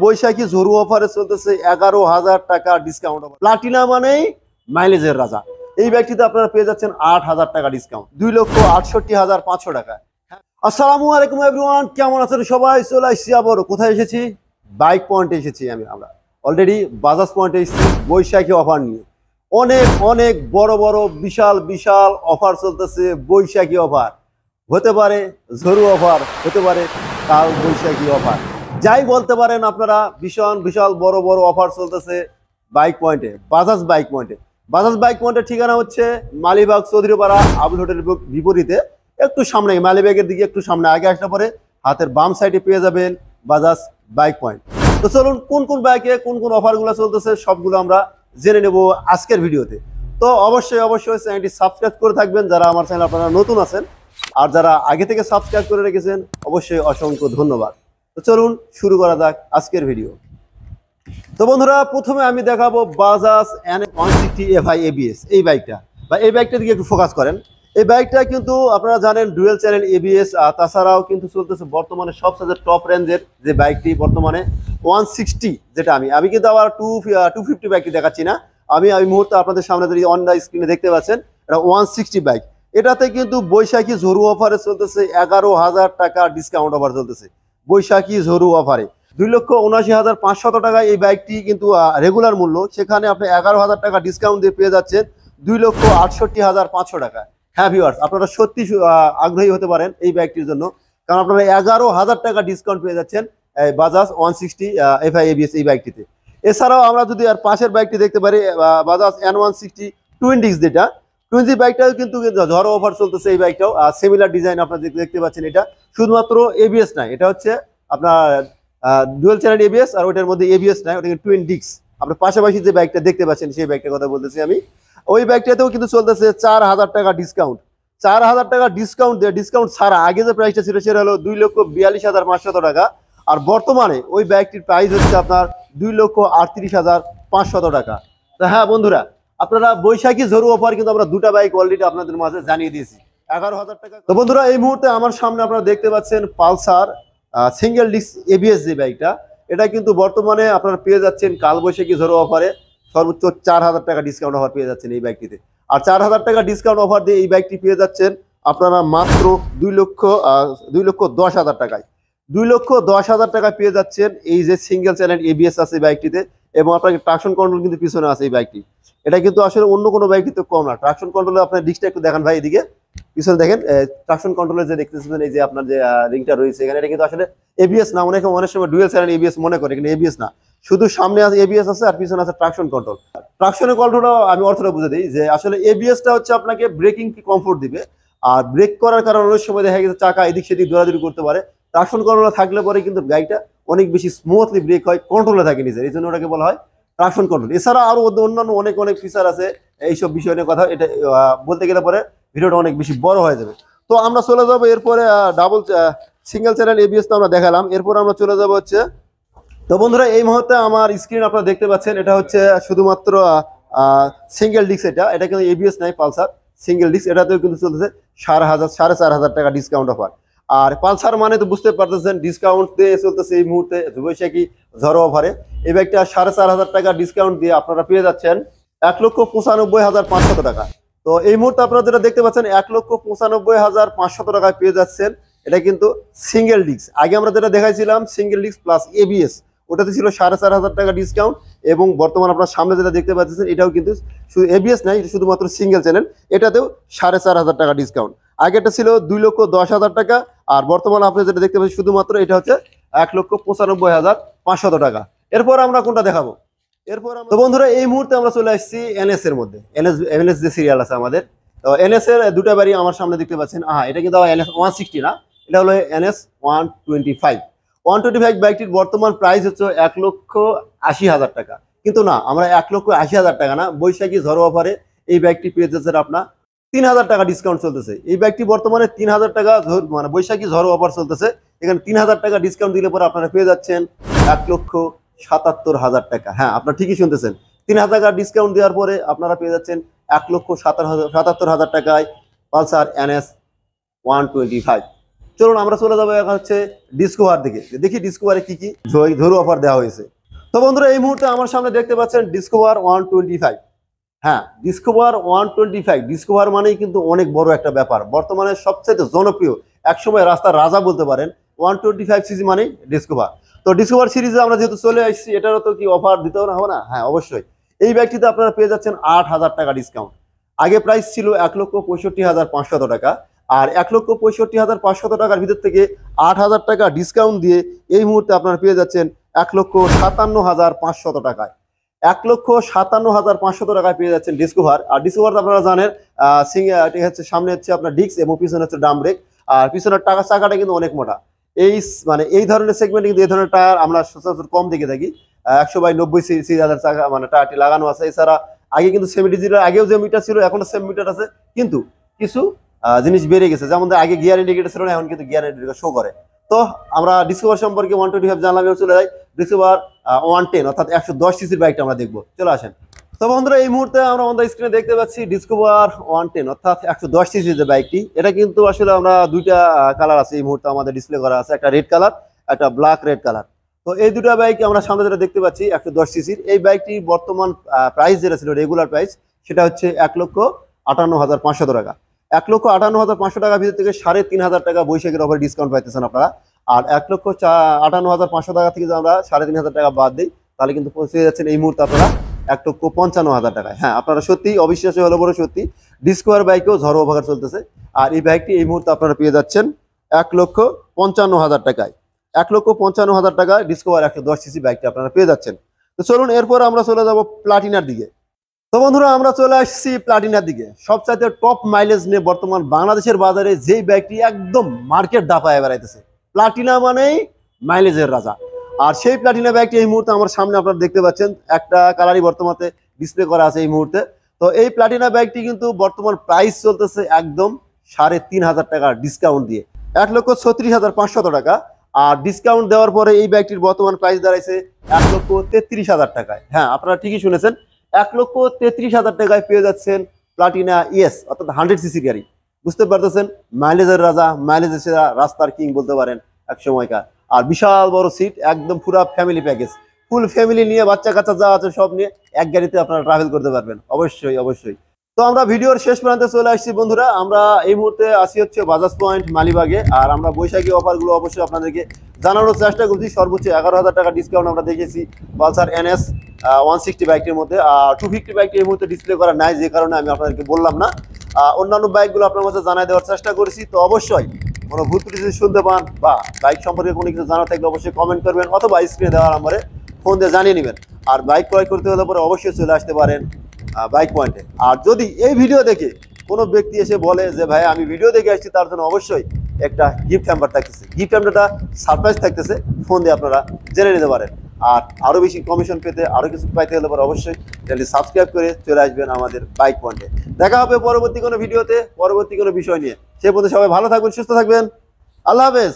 বৈশাখী ঝরু অফারে চলতেছে 11,000 টাকা ডিসকাউন্ট। প্লাটিনা মানেই মাইলেজের রাজা। এই বাইকটিতে আপনারা পেয়ে যাচ্ছেন 8,000 টাকা ডিসকাউন্ট, 2,68,500 টাকা। আসসালামু আলাইকুম এভরিওয়ান, কেমন আছেন সবাই? চলে আসছি আবার কোথায় এসেছি? বাইক পয়েন্টে এসেছি। আমরা অলরেডি বাজাজ পয়েন্টে এসেছি বৈশাখী অফার নিয়ে। অনেক অনেক বড় বড় বিশাল বিশাল অফার চলতেছে। বৈশাখী অফার হতে পারে, ঝরু অফার হতে পারে, কাল বৈশাখী অফার যাই বলতে পারেন আপনারা। ভীষণ বিশাল বড় বড় অফার চলতেছে বাইক পয়েন্টে, বাজাজ বাইক পয়েন্টে। বাজাজ বাইক পয়েন্টের ঠিকানা হচ্ছে মালিবাগ চৌধুরীপাড়া আবুল হোটেলের বিপরীতে, একটু সামনে, মালিবাগের দিকে একটু সামনে আগে আসলে পরে হাতের বাম সাইডে পেয়ে যাবেন বাজাজ বাইক পয়েন্ট। তো চলুন কোন কোন বাইকে কোন কোন অফারগুলো চলতেছে সবগুলো আমরা জেনে নেব আজকের ভিডিওতে। তো অবশ্যই অবশ্যই চ্যানেলটি সাবস্ক্রাইব করে থাকবেন যারা আমার চ্যানেল আপনারা নতুন আছেন, আর যারা আগে থেকে সাবস্ক্রাইব করে রেখেছেন অবশ্যই অসংখ্য ধন্যবাদ। তো চলুন শুরু করা যাক আজকের ভিডিও। তো বন্ধুরা, প্রথমে আমি দেখাবো বাজাজ NS160Fi ABS এই বাইকটা, বা এই বাইকটার দিকে একটু ফোকাস করেন। এই বাইকটা কিন্তু আপনারা জানেন ডুয়েল চ্যানেল ABS, তাছাড়াও কিন্তু চলতেছে বর্তমানে সবচেয়ে টপ রেঞ্জের যে বাইকটি বর্তমানে 160, যেটা আমি কিন্তু আবার 250 বাইকটি দেখাচ্ছি না, আমি মুহূর্তে আপনাদের সামনে যদি অন দা স্ক্রিনে দেখতে পাচ্ছেন এটা 160 বাইক। এটাতে কিন্তু বৈশাখী ঝরু অফারে চলতেছে 11,000 টাকা ডিসকাউন্ট অফার চলতেছে বৈশাখী ঝরু অফারে। 2,79,500 টাকায় এই বাইকটি কিন্তু রেগুলার মূল্য, সেখানে আপনি 11,000 টাকা ডিসকাউন্ট দিয়ে পেয়ে যাচ্ছেন 2,68,500 টাকা। হ্যাঁ ভিউয়ার্স, আপনারা সত্যি আগ্রহী হতে পারেন এই বাইকটির জন্য, কারণ আপনারা 11,000 টাকা ডিসকাউন্ট পেয়ে যাচ্ছেন বাজাজ 160Fi ABS এই বাইকটিতে। এছাড়াও আমরা যদি আর পাশের বাইকটি দেখতে পারি বাজাজ N160 টুইন-ডিস্ক, যেটা টুইন-ডিস্ক বাইকটাও কিন্তু ঝড়ো অফার চলতেছে। এই বাইকটাও সিমিলার ডিজাইন আপনারা দেখতে পাচ্ছেন। এটা শুধুমাত্র ABS নাই, এটা হচ্ছে আপনার ডুয়েল চ্যানেল ABS, আর ওইটার মধ্যে ABS নাই, ওটা টুইন-ডিস্ক। আপনার পাশাপাশি যে বাইকটা দেখতে পাচ্ছেন সেই বাইকটার কথা বলতেছি আমি। ওই বাইকটাতেও কিন্তু চলতেছে 4,000 টাকা ডিসকাউন্ট। 4,000 টাকা ডিসকাউন্ট দিয়ে, ডিসকাউন্ট ছাড়া আগে যে প্রাইসটা ছিল সেটা হলো 2,42,500 টাকা, আর বর্তমানে ওই বাইকটির প্রাইস হচ্ছে আপনার 2,38,500 টাকা। তো হ্যাঁ বন্ধুরা, আপনারা বৈশাখী ঝরু অফার কিন্তু আমরা দুটা বাইক অলরেডি আপনাদের মাঝে জানিয়ে দিয়েছি 11,000 টাকা। তো বন্ধুরা, এই মুহূর্তে আমার সামনে আপনারা দেখতে পাচ্ছেন পালসার সিঙ্গেল ডিস্ক ABS যে বাইকটা, এটা কিন্তু বর্তমানে আপনারা পেয়ে যাচ্ছেন কাল বৈশাখী ঝরু অফারে সর্বোচ্চ 4,000 টাকা ডিসকাউন্ট অফার পেয়ে যাচ্ছেন এই বাইকটিতে। আর 4,000 টাকা ডিসকাউন্ট অফার দিয়ে এই বাইকটি পেয়ে যাচ্ছেন আপনারা মাত্র 2,10,000 টাকায়। 2,10,000 টাকা পেয়ে যাচ্ছেন এই যে সিঙ্গেল চ্যানেল ABS আছে বাইকটিতে, এবং আপনাকে ট্রাকশন কন্ট্রোল কিন্তু পিছনে আছে এই বাইকটি। এটা কিন্তু আসলে অন্য কোনো বাইক কিন্তু কম না। ট্রাকশন কন্ট্রোলে আপনার ডিস্কটা একটু দেখান ভাই, এদিকে পিছনে দেখেন। ট্রাকশন কন্ট্রোলের যে দেখতেছেন এই যে আপনার যে রিংটা রয়েছে এখানে, এটা কিন্তু আসলে ABS না। অনেক সময় ডুয়েল চ্যানেল ABS মনে করে, কিন্তু ABS না, শুধু সামনে আছে ABS আছে আর পিছনে আছে ট্রাকশন কন্ট্রোল। ট্রাকশনের কন্ট্রোলটা আমি অর্থটা বুঝে দিই যে আসলে ABSটা হচ্ছে আপনাকে ব্রেকিং কি কমফোর্ট দিবে, আর ব্রেক করার কারণে অনেক সময় দেখা গেছে চাকা এদিক সেদিক দৌড়াদৌড়ি করতে পারে। ট্রাকশন কন্ট্রোল থাকলে পরে কিন্তু গাড়িটা অনেক বেশি স্মুথলি ব্রেক হয়, কন্ট্রোলে থাকে নিজের, এই জন্য ওটাকে বলা হয় ট্রাকশন কন্ট্রোল। এছাড়া আরো অন্যান্য অনেক অনেক ফিচার আছে এইসব বিষয় নিয়ে কথা, এটা বলতে গেলে পরে ভিডিওটা অনেক বেশি বড় হয়ে যাবে। তো আমরা চলে যাবো এরপরে ডাবল সিঙ্গেল চ্যানেল ABS তো আমরা দেখালাম, এরপর আমরা চলে যাবো হচ্ছে। তো বন্ধুরা, এই মুহূর্তে আমার স্ক্রিন আপনারা দেখতে পাচ্ছেন, এটা হচ্ছে শুধুমাত্র সিঙ্গেল ডিস্ক। এটা কিন্তু ABS নাই, পালসার সিঙ্গেল ডিস্ক। এটাতেও কিন্তু চলতেছে 4,500 টাকা ডিসকাউন্ট অফার। আর পালসার মানে তো বুঝতে পারতেছেন ডিসকাউন্ট দিয়ে চলতেছে এই মুহূর্তে বৈশাখী ঝড়ো অফারে। এই বাইকটা 4,500 টাকা ডিসকাউন্ট দিয়ে আপনারা পেয়ে যাচ্ছেন 1,95,500 টাকা। তো এই মুহূর্তে আপনারা যেটা দেখতে পাচ্ছেন 1,95,500 টাকায় পেয়ে যাচ্ছেন। এটা কিন্তু সিঙ্গেল ডিস্ক। আগে আমরা যেটা দেখাইছিলাম সিঙ্গেল ডিস্ক প্লাস ABS, ওটাতে ছিল 4,500 টাকা ডিসকাউন্ট, এবং বর্তমান আপনার সামনে যেটা দেখতে পাচ্ছেন এটাও কিন্তু শুধু ABS নাই, শুধুমাত্র সিঙ্গেল চ্যানেল, এটাতেও 4,500 টাকা ডিসকাউন্ট। আগেটা ছিল 2,10,000 টাকা, আর বর্তমানে আপনি যেটা দেখতে পাচ্ছেন শুধুমাত্র এটা হচ্ছে 1,95,500 টাকা। এরপর আমরা কোনটা দেখাবো? তো বন্ধুরা, এই মুহূর্তে আমরা চলে আসছি NS এর মধ্যে। NS যে সিরিয়াল আছে আমাদের, তো NS এর দুটা বাড়ি আমার সামনে দেখতে পাচ্ছেন। এটা কিন্তু NS160 না, এটা হলো NS125। 125 বাইকটির বর্তমান প্রাইস হচ্ছে 1,80,000 টাকা। কিন্তু না, আমরা 1,80,000 টাকা না, বৈশাখী ঝড়ো অফারে এই বাইকটি পেয়ে যাচ্ছেন আপনার 3,000 টাকা ডিসকাউন্ট চলতেছে। এই বাইকটি বর্তমানে 3,000 টাকা, মানে বৈশাখী ঝড়ো অফার চলতেছে, এখানে 3,000 টাকা ডিসকাউন্ট দিলে পরে আপনারা পেয়ে যাচ্ছেন 1,77,000 টাকা। হ্যাঁ, আপনারা ঠিকই শুনতেছেন, 3,000 টাকা ডিসকাউন্ট দেওয়ার পরে আপনারা পেয়ে যাচ্ছেন 1,77,000 টাকায় পালসার NS125। চলুন আমরা চলে যাবো এখন হচ্ছে ডিসকভার দিকে, দেখি ডিসকভারে কি কি ঝড়ু অফার দেওয়া হয়েছে। তো বন্ধুরা এই মুহূর্তে আমার সামনে দেখতে পাচ্ছেন ডিসকভার 125। হ্যাঁ, ডিসকভার 125, ডিসকভার মানেই কিন্তু অনেক বড় একটা ব্যাপার, বর্তমানে সবচেয়ে জনপ্রিয়, একসময় রাস্তার রাজা বলতে পারেন 125cc মানেই ডিসকভার। তো ডিসকভার সিরিজে আমরা যেহেতু চলে আসছি, এটারও তো কি অফার দিতে হবে না? হ্যাঁ অবশ্যই। এই বাইকটিতে আপনারা পেয়ে যাচ্ছেন 8,000 টাকা ডিসকাউন্ট। আগে প্রাইস ছিল 1,65,500 টাকা, আর 1,65,500 টাকার ভিতর থেকে 8,000 টাকা ডিসকাউন্ট দিয়ে এই মুহূর্তে আপনারা পেয়ে যাচ্ছেন 1,57,500 টাকায়। 1,57,500 টাকায় পেয়ে যাচ্ছেন ডিসকভার। আর ডিসকভার আপনারা জানেন হচ্ছে সামনে হচ্ছে আপনার ডিস্ক এবং পিছনে হচ্ছে ড্রাম ব্রেক, আর পিছনের চাকাটা কিন্তু অনেক মোটা। এই ধরনের সেগমেন্টে কিন্তু এই ধরনের টায়ার আমরা সচরাচর কম দেখে থাকি। 100/90 সিরিজের চাকা মানে টায়ারটি লাগানো আছে। এছাড়া আগে কিন্তু 70 আগেও যে মিটার ছিল এখনো সেম মিটার আছে, কিন্তু কিছু জিনিস বেড়ে গেছে, যেমন আগে গিয়ার ইন্ডিকেটর ছিল না, এখন কিন্তু গিয়ার ইন্ডিকেটর শো করে। তো আমরা ডিসকভার সম্পর্কে 125 জানলাম, চলে যাই ডিসকভার 110 অর্থাৎ 110 সিসির বাইকটা আমরা দেখবো, চলে আসেন। তো বন্ধুরা এই মুহূর্তে আমরা আমাদের স্ক্রিনে দেখতে পাচ্ছি ডিসকভার 110 অর্থাৎ 110 সিসি যে বাইকটি। এটা কিন্তু আসলে আমরা দুইটা কালার আছে এই মুহূর্তে আমাদের ডিসপ্লে করা আছে, একটা রেড কালার, একটা ব্ল্যাক রেড কালার। তো এই দুটো বাইক আমরা সামনে যেটা দেখতে পাচ্ছি 110 সিসির এই বাইকটি বর্তমান প্রাইস যেটা ছিল রেগুলার প্রাইস, সেটা হচ্ছে 1,58,500 টাকা। 1,58,500 টাকার ভিতর থেকে 3,500 টাকা বৈশাখের অফারে ডিসকাউন্ট পাইতেছেন আপনারা। আর 1,58,500 টাকা থেকে যদি আমরা 3,500 টাকা বাদ দিই, তাহলে কিন্তু পৌঁছে যাচ্ছেন এই মুহূর্তে আপনারা 1,55,000 টাকায়। হ্যাঁ, আপনারা সত্যি অবিশ্বাস্য হলো বড় সত্যি, ডিসকভার বাইকেও ঝড়ো অফার চলতেছে। আর এই বাইকটি এই মুহূর্তে আপনারা পেয়ে যাচ্ছেন 1,55,000 টাকায়। 1,55,000 টাকায় ডিসকভার 110 সিসি বাইকটি আপনারা পেয়ে যাচ্ছেন। তো চলুন এরপর আমরা চলে যাব প্লাটিনার দিকে। তো বন্ধুরা আমরা চলে আসছি প্লাটিনার দিকে। সবচাইতে টপ মাইলেজ নিয়ে বর্তমান বাংলাদেশের বাজারে যেই বাইকটি একদম মার্কেট দাপায় বেড়াইতেছে, প্লাটিনা মানেই মাইলেজের রাজা। আর সেই প্লাটিনা বাইকটি এই মুহূর্তে আমার সামনে আপনারা দেখতে পাচ্ছেন, একটা কালারই বর্তমানে ডিসপ্লে করা আছে এই মুহূর্তে। তো এই প্লাটিনা বাইকটি কিন্তু বর্তমান প্রাইস চলতেছে একদম 3,500 টাকা ডিসকাউন্ট দিয়ে 1,36,500 টাকা। আর ডিসকাউন্ট দেওয়ার পরে এই বাইকটির বর্তমান প্রাইস দাঁড়াইছে 1,33,000 টাকায়। হ্যাঁ, আপনারা ঠিকই শুনেছেন, 1,33,000 টাকায় পেয়ে যাচ্ছেন প্লাটিনা ইএস অর্থাৎ 100 সিসি গাড়ি। বুঝতে পারতেছেন, মাইলেজের রাজা, মাইলেজের সেরা, রাস্তার কিং বলতে পারেন এক সময়কার। আর বিশাল বড় সিট, একদম পুরো ফ্যামিলি প্যাকেজ, ফুল ফ্যামিলি নিয়ে বাচ্চা কাচ্চা যা আছে সব নিয়ে এক গাড়িতে আপনারা ট্রাভেল করতে পারবেন। অবশ্যই অবশ্যই। তো আমরা ভিডিওর শেষ প্রান্তে চলে আসছি বন্ধুরা। আমরা এই মুহূর্তে আসি হচ্ছে বাজাজ পয়েন্ট মালিবাগে। আর আমরা বৈশাখী অফারগুলো অবশ্যই আপনাদেরকে জানানোর চেষ্টা করছি। সর্বোচ্চ 11,000 টাকা ডিসকাউন্ট আমরা দেখেছি পালসার NS 160 বাইকটির মধ্যে। আর 250 বাইকটি এই মুহূর্তে ডিসপ্লে করা নাই, যে কারণে আমি আপনাদেরকে বললাম না। অন্যান্য বাইকগুলো আপনার কাছে জানাই দেওয়ার চেষ্টা করেছি। তো অবশ্যই কোনো ভুল ত্রুটি যদি শুনতে পান বা বাইক সম্পর্কে কোনো কিছু জানা থাকলে অবশ্যই কমেন্ট করবেন, অথবা স্ক্রিনে দেওয়ার নাম্বারে ফোন দিয়ে জানিয়ে নেবেন। আর বাইক ক্রয় করতে হলে পরে অবশ্যই চলে আসতে পারেন বাইক পয়েন্টে। আর যদি এই ভিডিও দেখে কোনো ব্যক্তি এসে বলে যে ভাই আমি ভিডিও দেখে আসছি, তার জন্য অবশ্যই একটা গিফট হ্যাম্পার থাকতেছে। গিফট হ্যাম্পারটা সারপ্রাইজ থাকতেছে, ফোন দিয়ে আপনারা জেনে নিতে পারেন। আর আরও বেশি কমিশন পেতে, আরও কিছু পাইতে হলে পরে অবশ্যই চ্যানেলটি সাবস্ক্রাইব করে চলে আসবেন আমাদের বাইক পয়েন্টে। দেখা হবে পরবর্তী কোনো ভিডিওতে, পরবর্তী কোনো বিষয় নিয়ে। সে পর্যন্ত সবাই ভালো থাকবেন, সুস্থ থাকবেন। আল্লাহ হাফেজ।